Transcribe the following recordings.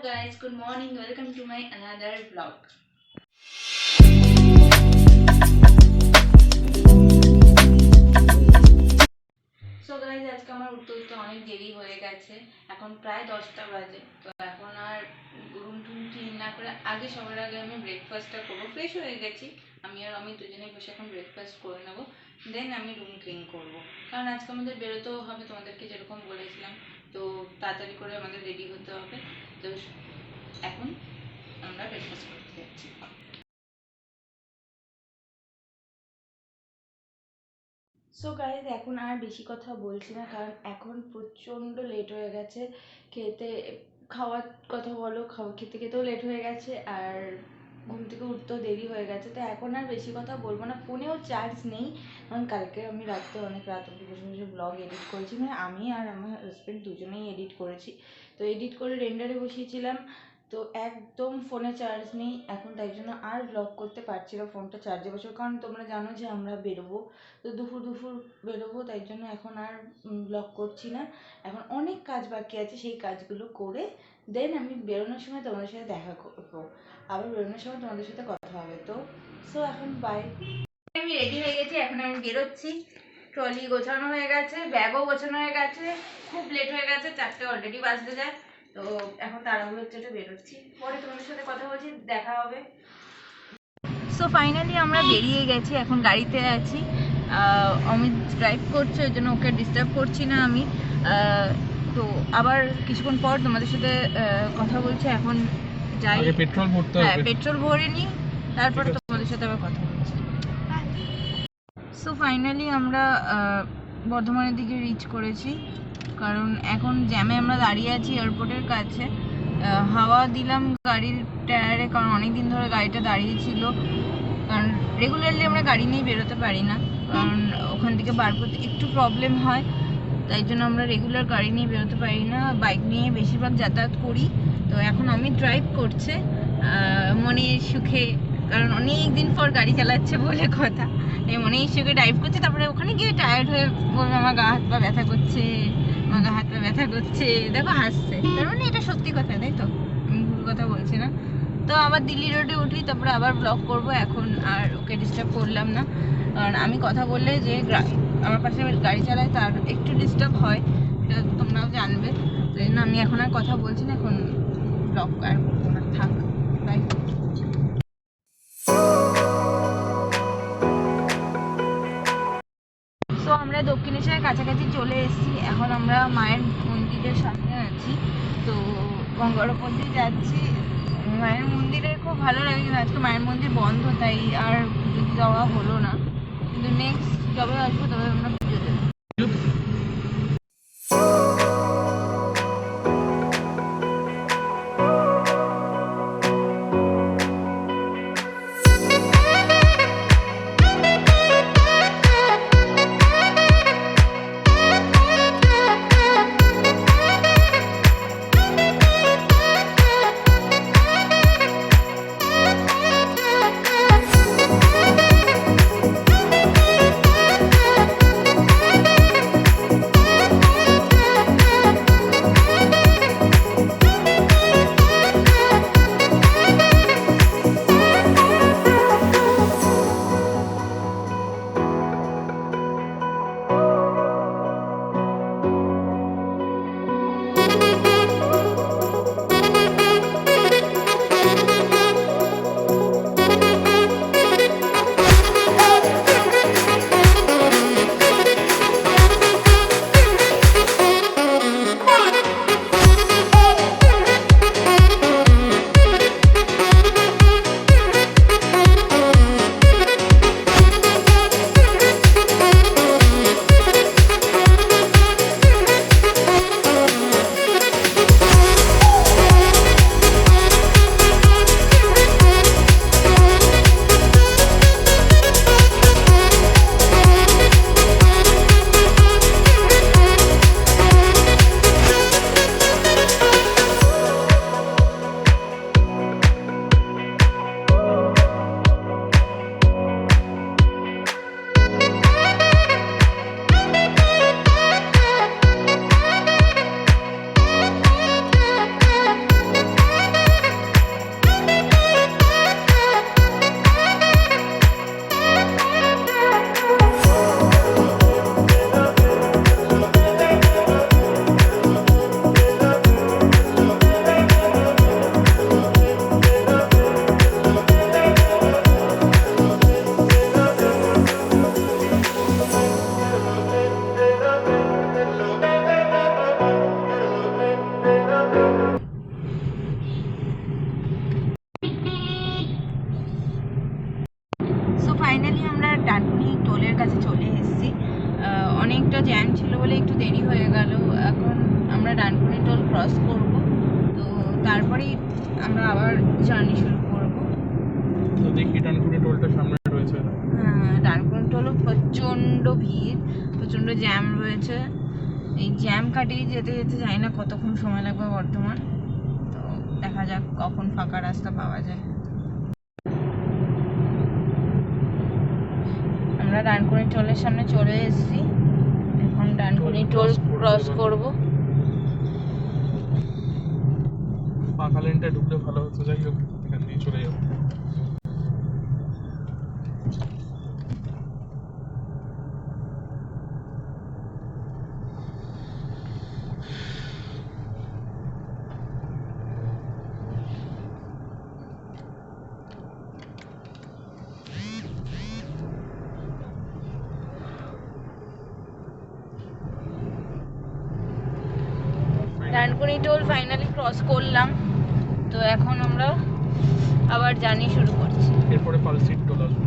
guys, good morning. Welcome to my another vlog. So guys আজকে আমার উঠতে উঠতে অনেক দেরি হয়ে গেছে। এখন প্রায় 10টা বাজে। তো এখন আর রুম টুম ক্লিন না করে আগে সবার আগে আমি ব্রেকফাস্টটা করবো। ফ্রেশ হয়ে গেছি, আমি আর আমি দুজনেই বসে এখন ব্রেকফাস্ট করে নেবো, দেন আমি রুম ক্লিন করবো। কারণ আজকে আমাদের বেরোতেও হবে, তোমাদেরকে যেরকম বলেছিলাম। তো তাড়াতাড়ি করে আমাদের রেডি হতে হবে। তো এখন আমরা ব্রেকফাস্ট করতে যাচ্ছি। সো গাইজ এখন আর বেশি কথা বলছি না, কারণ এখন প্রচণ্ড লেট হয়ে গেছে। খাওয়ার কথা বলো, খেতে খেতেও লেট হয়ে গেছে, আর ঘুম থেকে উঠতেও দেরি হয়ে গেছে। তো এখন আর বেশি কথা বলবো না। ফোনেও চার্জ নেই, কারণ কালকে আমি রাত্রে অনেক রাত অবধি বসে বসে ব্লগ এডিট করেছি। মানে আমি আর আমার হাজব্যান্ড দুজনেই এডিট করেছি। তো এডিট করে রেন্ডারে বসিয়েছিলাম, তো একদম ফোনে চার্জ নেই এখন, তাই জন্য আর ব্লগ করতে পারছি না। ফোনটা চার্জে বসে, কারণ তোমরা জানো যে আমরা বেরোবো, তো দুপুর বেরোবো, তাই জন্য এখন আর ব্লগ করছি না। এখন অনেক কাজ বাকি আছে, সেই কাজগুলো করে দেন আমি বেরোনোর সময় তোমাদের সাথে দেখা করবো। আবার বেরোনোর সময় তোমাদের সাথে কথা হবে। তো সো এখন বাই। আমি রেডি হয়ে গেছি, এখন আমি বেরোচ্ছি। ট্রলি গোছানো হয়ে গেছে, ব্যাগও গোছানো হয়ে গেছে। খুব লেট হয়ে গেছে, 4টে অলরেডি বাজতে যায়। তো এখন তাড়াহুড়ো হচ্ছে, বেরোচ্ছি। পরে তোমাদের সাথে কথা বলছি, দেখা হবে। সো ফাইনালি আমরা বেরিয়ে গেছি, এখন গাড়িতে আছি। অমিত ড্রাইভ করছে, ওই জন্য ওকে ডিস্টার্ব করছি না আমি। তো আবার কিছুক্ষণ পর তোমাদের সাথে কথা বলছি। এখন যাই, পেট্রোল ভরতে হবে। হ্যাঁ, পেট্রোল ভরে নিই, তারপরে তোমাদের সাথে আবার কথা বলছি। সো ফাইনালি আমরা বর্ধমানের দিকে রিচ করেছি, কারণ এখন জ্যামে আমরা দাঁড়িয়ে আছি এয়ারপোর্টের কাছে। হাওয়া দিলাম গাড়ির টায়ারে, কারণ অনেক দিন ধরে গাড়িটা দাঁড়িয়ে ছিল। কারণ রেগুলারলি আমরা গাড়ি নিয়ে বেরোতে পারি না, কারণ ওখান থেকে বার করতে একটু প্রবলেম হয়। তাই জন্য আমরা রেগুলার গাড়ি নিয়ে বেরোতে পারি না, বাইক নিয়ে বেশিরভাগ যাতায়াত করি। তো এখন আমি ড্রাইভ করছে মনের সুখে, কারণ অনেক দিন পর গাড়ি চালাচ্ছে বলে কথা। এই মনের সুখে ড্রাইভ করছে, তারপরে ওখানে গিয়ে টায়ার্ড হয়ে বলবে আমার গা হাত পা ব্যথা করছে, আমার গা হাত পা ব্যথা করছে। দেখো হাসছে, তার মানে এটা সত্যি কথা, তাই তো? আমি ভুল কথা বলছি না। তো আবার দিল্লি রোডে উঠি, তারপরে আবার ব্লগ করব। এখন আর ওকে ডিস্টার্ব করলাম না, কারণ আমি কথা বললে যে আমার পাশে গাড়ি চালায় তার একটু ডিস্টার্ব হয়, এটা তোমরাও জানবে। তো জন্য আমি এখন আর কথা বলছি না, এখন ব্লগ আর করবো না, থাক, বাই। তো আমরা দক্ষিণেশ্বরের কাছাকাছি চলে এসেছি। এখন আমরা মায়ের মন্দিরের সামনে আছি, তো গঙ্গার ওপর দিয়ে যাচ্ছি। মায়ের মন্দিরে খুব ভালো লাগে, কিন্তু আজকে মায়ের মন্দির বন্ধ, তাই আর পুজো দেওয়া হলো না। কিন্তু নেক্সট যবে আসবো তবে আমরা পুজো দেবো। তারপরেই আমরা আবার জার্নি শুরু করবো। তো দেখি ডানকুনি টোলটা সামনে রয়েছে। হ্যাঁ, ডানকুনি টোলও প্রচণ্ড ভিড়, প্রচণ্ড জ্যাম রয়েছে। এই জ্যাম কাটিয়ে যেতে যেতে জানি না কতক্ষণ সময় লাগবে বর্ধমান। তো দেখা যাক কখন ফাঁকা রাস্তা পাওয়া যায়। আমরা ডানকুনি টোলের সামনে চলে এসেছি, এখন ডানকুনি টোল ক্রস করব। ফাঁকা লেনটা ঢুকলে ভালো হতো, যাই হোক এখান দিয়ে চলে যাবো। ডানকুনি টোল ফাইনালি ক্রস করলাম, তো এখন আমরা আবার জার্নি শুরু করছি। এরপরে পালসিট টোল আসবে।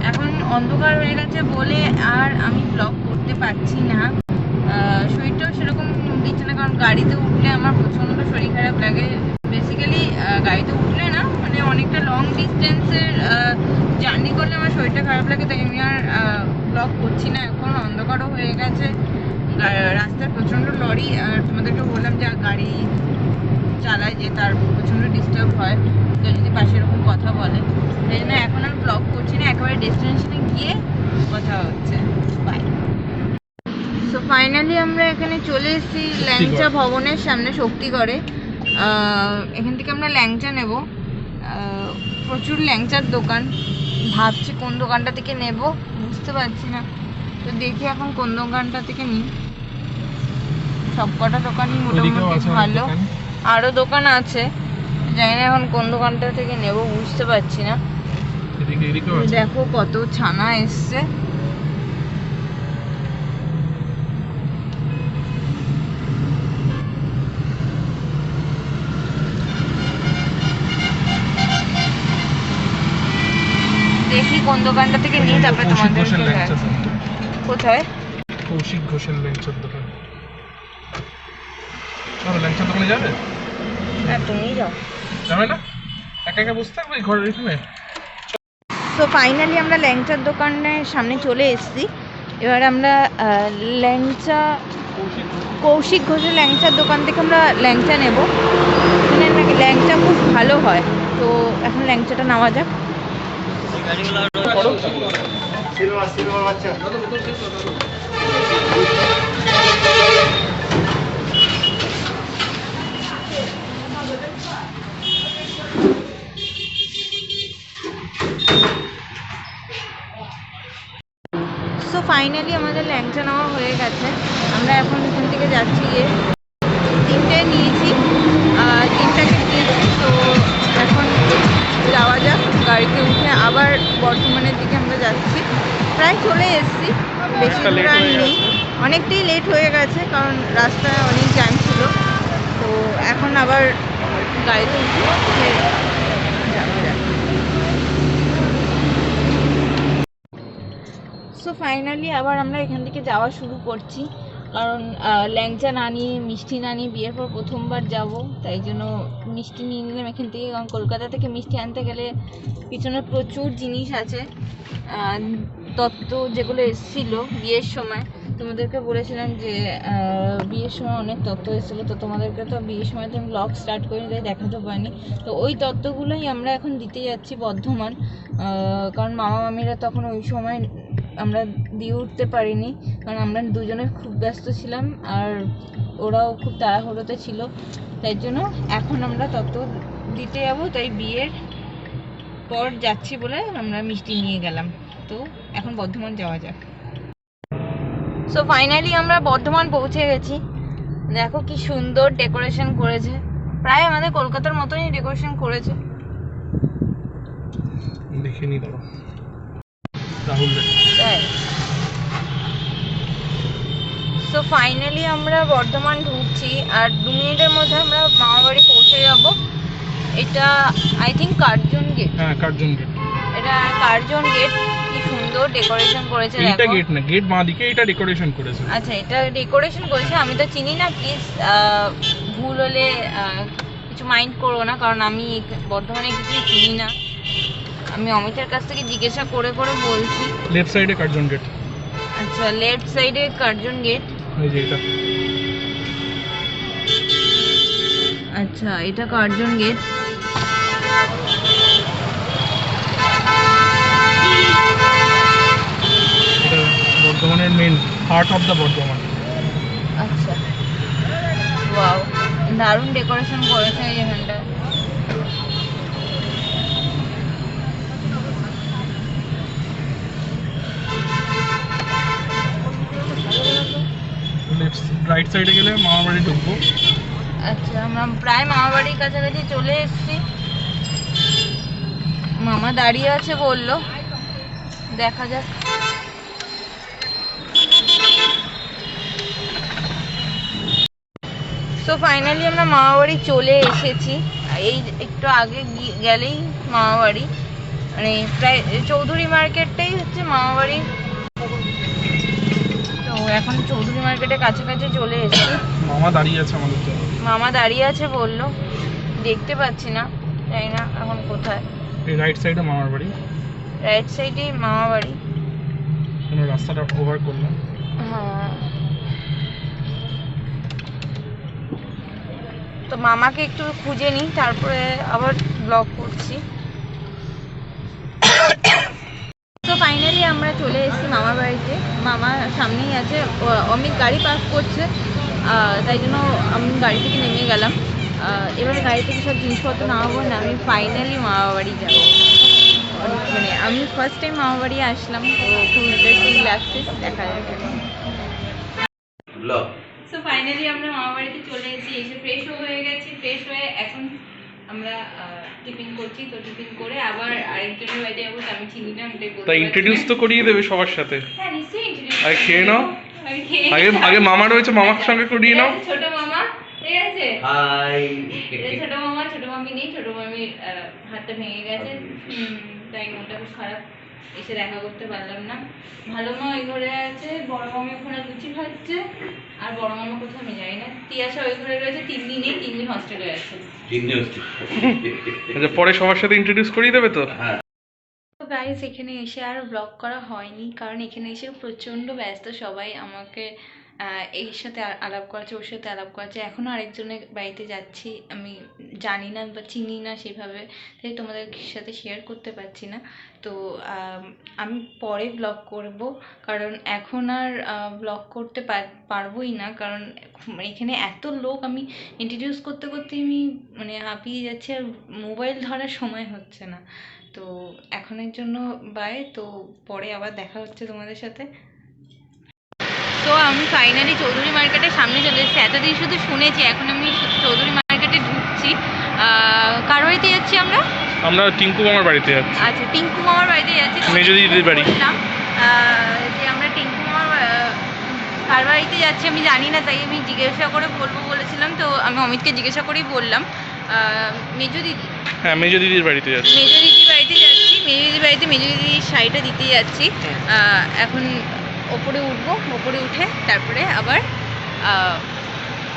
এখন অন্ধকার হয়ে গেছে বলে আর আমি ব্লগ করতে পারছি না, শরীরটাও সেরকম দিচ্ছে না, কারণ গাড়িতে উঠলে আমার প্রচণ্ড শরীর খারাপ লাগে। বেসিক্যালি গাড়িতে উঠলে না, মানে অনেকটা লং ডিস্টেন্সের জার্নি করলে আমার শরীরটা খারাপ লাগে, তাই আমি আর ব্লগ করছি না। এখন অন্ধকারও হয়ে গেছে, রাস্তায় প্রচণ্ড লরি, আর তোমাদেরকে বললাম যে গাড়ি চালায় যে তার প্রচণ্ড ডিস্টার্ব হয় তো যদি পাশে এরকম কথা বলে, তাই জন্য এখন আমি ব্লগ করছি না, একেবারে ডেস্টিনেশনে গিয়ে কথা হচ্ছে। বাই। সো ফাইনালি আমরা এখানে চলে এসেছি ল্যাংচা ভবনের সামনে, শক্তিগড়ে। এখান থেকে আমরা ল্যাংচা নেব, প্রচুর ল্যাংচার দোকান, ভাবছি কোন দোকানটা থেকে নেব বুঝতে পারছি না, তো দেখি এখন কোন দোকানটা থেকে নিই। সবকটা দোকানই মোটামুটি ভালো, আরও দোকান আছে, জানি না এখন কোন দোকানটা থেকে নেব বুঝতে পারছি না। দেখো কত ছানা এসছে, দেখি কোন দোকানটা থেকে নিই, তারপরে তোমাদের কোথায় কৌশিক ঘোষের ল্যাংচার দোকান। ল্যাংচার দোকানে যাবে? হ্যাঁ তুমি যাও। যাবে না? একা একা বসে থাকবে ঘরের এখানে? তো ফাইনালি আমরা ল্যাংচার দোকানের সামনে চলে এসেছি। এবার আমরা কৌশিক ঘোষের ল্যাংচার দোকান থেকে আমরা ল্যাংচা নেব। এখানে নাকি ল্যাংচা খুব ভালো হয়, তো এখন ল্যাংচাটা নেওয়া যাক। সো ফাইনালি আমাদের ল্যাংচা নেওয়া হয়ে গেছে, আমরা এখন এখান থেকে যাচ্ছি, তিনটে নিয়েছি, তিনটাকে দিয়েছি। তো এখন যাওয়া যাক, গাড়িতে উঠে আবার বর্ধমানের দিকে আমরা যাচ্ছি, প্রায় চলে এসেছি, বেশি দূর আর নেই, অনেকটাই লেট হয়ে গেছে কারণ রাস্তায় অনেক জ্যাম ছিল। তো এখন আবার গাড়িতে উঠে যাওয়া যাক। সো ফাইনালি আবার আমরা এখান থেকে যাওয়া শুরু করছি, কারণ ল্যাংচা না নিয়ে, মিষ্টি না নিয়ে বিয়ের পর প্রথমবার যাব, তাই জন্য মিষ্টি নিয়ে নিলাম এখান থেকে। কারণ কলকাতা থেকে মিষ্টি আনতে গেলে পিছনে প্রচুর জিনিস আছে, তত্ত্ব যেগুলো এসেছিলো বিয়ের সময়, তোমাদেরকে বলেছিলাম যে বিয়ের সময় অনেক তত্ত্ব এসেছিলো, তো তোমাদেরকে তো বিয়ের সময় তো আমি ব্লগ স্টার্ট করিনি তাই দেখাতে পারিনি। তো ওই তত্ত্বগুলোই আমরা এখন দিতে যাচ্ছি বর্ধমান, কারণ মামা মামিরা তখন ওই সময় আমরা দিয়ে উঠতে পারিনি, কারণ আমরা দুজনে খুব ব্যস্ত ছিলাম আর ওরাও খুব তাড়াহুড়োতে ছিল, তাই জন্য এখন আমরা তত্ত্ব দিতে যাবো, তাই বিয়ের পর যাচ্ছি বলে আমরা মিষ্টি নিয়ে গেলাম। তো এখন বর্ধমান যাওয়া যাক। সো ফাইনালি আমরা বর্ধমান পৌঁছে গেছি, দেখো কি সুন্দর ডেকোরেশন করেছে, প্রায় আমাদের কলকাতার মতনই ডেকোরেশন করেছে। দেখে নি দাও রাহুল। সো ফাইনালি আমরা বর্ধমান ঢুকছি, আর 2 মিনিটের মধ্যে আমরা মামাবাড়ি পৌঁছে যাব। এটা আই থিঙ্ক কার্জন গেট। হ্যাঁ কার্জন গেট। এটা কার্জন গেট, কি সুন্দর ডেকোরেশন করেছে দেখো। এটা গেট না, গেট বাঁ দিকে, এটা ডেকোরেশন করেছে। আচ্ছা এটা ডেকোরেশন করেছে, আমি তো চিনি না, প্লিজ ভুল হলে কিছু মাইন্ড করো না, কারণ আমি বর্ধমানে কিছুই চিনি না, আমি অমিতের কাছ থেকে জিজ্ঞাসা করে করে বলছি। লেফট সাইডে কার্জন গেট। আচ্ছা লেফট সাইডে কার্জন গেট। এই যে এটা। আচ্ছা এটা কার্জন গেট। এটা বর্ধমানের main heart of the Bardhaman. আচ্ছা ওয়াও, দারুণ ডেকোরেশন করেছে এই এখানটা। রাইট সাইডে গেলে মামাবাড়ি ঢুকবো। আচ্ছা আমরা প্রায় মামাবাড়ির কাছাকাছি চলে এসেছি। মামা দাঁড়িয়ে আছে বললো, দেখা যাক। সো ফাইনালি আমরা মামাবাড়ি চলে এসেছি। এই একটু আগে গেলেই মামাবাড়ি, মানে প্রায় চৌধুরী মার্কেটটাই হচ্ছে মামাবাড়ি। তো এখন চৌধুরী মার্কেটের কাছাকাছি চলে এসেছি। মামা দাঁড়িয়ে আছে আমাদের জন্য। মামা দাঁড়িয়ে আছে বললো, দেখতে পাচ্ছি না, জানি না এখন কোথায়। এই রাইট সাইডে মামার বাড়ি। রাইট সাইডে মামাবাড়ি। রাস্তাটা ওভার করলাম। হ্যাঁ তো মামাকে একটু খুঁজে নিই, তারপরে আবার ব্লগ করছি। তো ফাইনালি আমরা চলে এসেছি মামার বাড়িতে। মামা সামনেই আছে, অমিত গাড়ি পার্ক করছে, তাই জন্য আমি গাড়ি থেকে নেমে গেলাম। এবারে গাড়ি থেকে সব জিনিসপত্র নামাবো, না আমি ফাইনালি মামা বাড়ি যাবো। মানে আমি ফার্স্ট টাইম মামা বাড়ি আসলাম, তো খুব ইন্টারেস্টিং লাগছে, দেখা যাক এখন। সো ফাইনালি আমরা মামা বাড়িতে চলে এসেছি, এসে ফ্রেশ হয়ে গেছি। ফ্রেশ হয়ে এখন আমরা টিফিন করছি। তো টিফিন করে আবার আরেকজনের বাড়িতে যাবো, আমি চিনি না, তাই ইন্ট্রোডিউস তো করিয়ে দেবে সবার সাথে। হ্যাঁ নিশ্চয়ই ইন্ট্রোডিউস। আগে খেয়ে নাও, আগে মামা রয়েছে, মামার সঙ্গে করিয়ে নাও। ছোট মামা ঠিক আছে, হাই। এটা ছোট মামা, ছোট মামি নেই, ছোট মামির হাতটা ভেঙে গেছে, তাই মনটা খুব খারাপ, এসে দেখা করতে পারলাম না। ভালো মা ওই ঘরে আছে, বড় মামি ওখানে লুচি খাচ্ছে, আর বড় মামা কোথাও আমি যাই না। তিয়াশা ওই ঘরে রয়েছে, 3 দিন নেই, 3 দিন হস্টেলে আছে। আচ্ছা পরে সবার সাথে ইন্ট্রোডিউস করিয়ে দেবে তো। তো গাইস এখানে এসে আর ব্লগ করা হয়নি, কারণ এখানে এসে প্রচণ্ড ব্যস্ত সবাই, আমাকে এর সাথে আলাপ করাচ্ছে, ওর সাথে আলাপ করাচ্ছে। এখনও আরেকজনের বাড়িতে যাচ্ছি, আমি জানি না বা চিনি না সেভাবে, তাই তোমাদের সাথে শেয়ার করতে পারছি না। তো আমি পরে ব্লগ করব, কারণ এখন আর ব্লগ করতে পারবোই না, কারণ এখানে এত লোক, আমি ইন্ট্রোডিউস করতে করতে আমি মানে হাঁপিয়ে যাচ্ছি, আর মোবাইল ধরার সময় হচ্ছে না। তো এখনের জন্য বাই, তো পরে আবার দেখা হচ্ছে তোমাদের সাথে। তো আমি ফাইনালি চৌধুরী মার্কেটের সামনে চলে এসেছি। এতদিন শুধু শুনেছি, এখন আমি চৌধুরী মার্কেটে ঢুকছি। কার বাড়িতে যাচ্ছি আমরা? আমরা টিঙ্কু মামার বাড়িতে যাচ্ছি। আচ্ছা টিঙ্কু মামার বাড়িতে যাচ্ছি, মেজো দিদির বাড়ি। যে আমরা টিঙ্কু মামার কার বাড়িতে যাচ্ছি আমি জানি না, তাই আমি জিজ্ঞাসা করে বলবো বলেছিলাম, তো আমি অমিতকে জিজ্ঞাসা করেই বললাম। মেজো দিদি, হ্যাঁ মেজো দিদির বাড়িতে যাচ্ছি। মেজো দিদির বাড়িতে যাচ্ছি, মেজো দিদির বাড়িতে মেজো দিদির শাড়িটা দিতে যাচ্ছি। এখন ওপরে উঠবো, ওপরে উঠে তারপরে আবার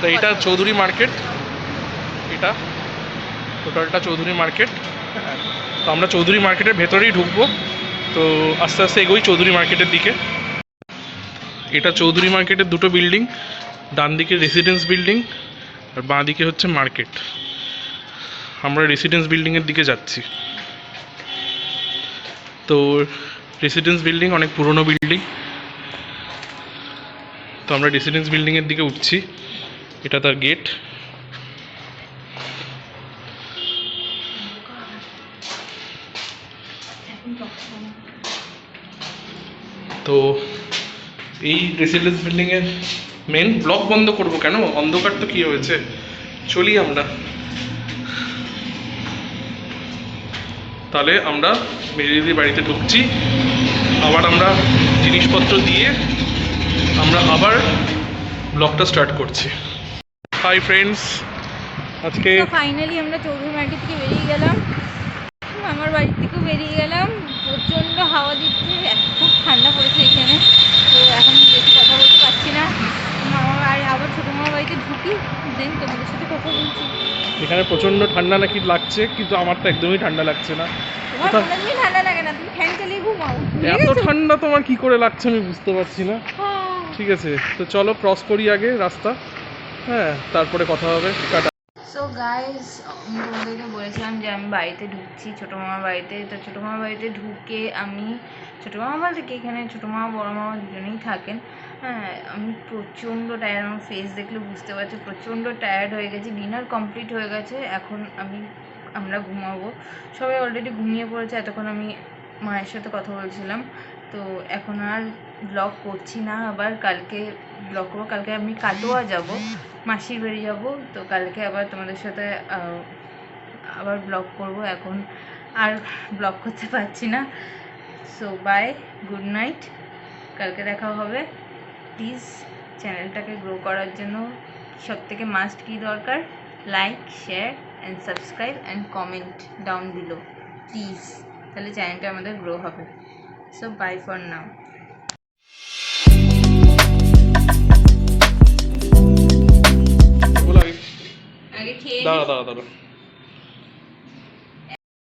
তো এটা চৌধুরী মার্কেট, এটা টোটালটা চৌধুরী মার্কেট। তো আমরা চৌধুরী মার্কেটের ভেতরেই ঢুকবো, তো আস্তে আস্তে এগোই চৌধুরী মার্কেটের দিকে। এটা চৌধুরী মার্কেটের দুটো বিল্ডিং, ডান দিকে রেসিডেন্স বিল্ডিং আর বাঁ দিকে হচ্ছে মার্কেট। আমরা রেসিডেন্স বিল্ডিংয়ের দিকে যাচ্ছি। তো রেসিডেন্স বিল্ডিং অনেক পুরনো বিল্ডিং, তো আমরা রেসিডেন্স বিল্ডিংয়ের দিকে উঠছি। এটা তার গেট। তো এই রেসিডেন্স বিল্ডিংয়ের মেন ব্লক বন্ধ করব কেন, অন্ধকার তো কী হয়েছে, চলি আমরা। তাহলে আমরা মেজদিদির বাড়িতে ঢুকছি, আবার আমরা জিনিসপত্র দিয়ে আমরা আবার ব্লগটা স্টার্ট করছি। হাই ফ্রেন্ডস, আজকে ফাইনালি আমরা চৌধুরী মার্কেট থেকে বেরিয়ে গেলাম, আমার বাড়ির থেকেও বেরিয়ে গেলাম। প্রচণ্ড হাওয়া দিচ্ছে, খুব ঠান্ডা পড়েছে এখানে। তো এখন বেশি কথা বলতে পারছি না, মামা আর আবার ছোটো মামার বাড়িতে ঢুকি, দেন তোমাদের সাথে কথা বলছি। এখানে প্রচণ্ড ঠান্ডা নাকি লাগছে, কিন্তু আমার তো একদমই ঠান্ডা লাগছে না। তোমার কোনোদিনই ঠান্ডা লাগে না, তুমি ফ্যান চালিয়ে ঘুমাও। এত ঠান্ডা তোমার কি করে লাগছে আমি বুঝতে পারছি না। ঠিক আছে, তো চলো ক্রস করি আগে রাস্তা, হ্যাঁ তারপরে কথা হবে। টাটা। সো গাইস, আমি তোমাদেরকে বলেছিলাম যে আমি বাড়িতে ঢুকছি, ছোটো মামার বাড়িতে। তো ছোটো মামার বাড়িতে ঢুকে আমি, ছোটো মামা বলতে কি এখানে ছোটো মামা বড়ো মামা দুজনেই থাকেন। হ্যাঁ, আমি প্রচণ্ড টায়ার্ড, আমার ফেস দেখলে বুঝতে পারছি প্রচণ্ড টায়ার্ড হয়ে গেছি। ডিনার কমপ্লিট হয়ে গেছে, এখন আমরা ঘুমাবো। সবাই অলরেডি ঘুমিয়ে পড়েছে। এতক্ষণ আমি মায়ের সাথে কথা বলছিলাম। তো এখন আর ব্লগ করছি না, আবার কালকে ব্লগ করবো। কালকে আমি কাটোয়া যাব, মাসির বাড়ি যাব। তো কালকে আবার তোমাদের সাথে আবার ব্লগ করব। এখন আর ব্লগ করতে পারছি না। সো বাই, গুড নাইট, কালকে দেখা হবে। প্লিজ চ্যানেলটাকে গ্রো করার জন্য সবথেকে মাস্ট কী দরকার, like, share and subscribe and comment down below please, তাহলে চ্যানেলটা আমাদের গ্রো হবে। So bye for now. বলো আগে। আগে খেয়ে দাঁড়া দাঁড়া দাঁড়া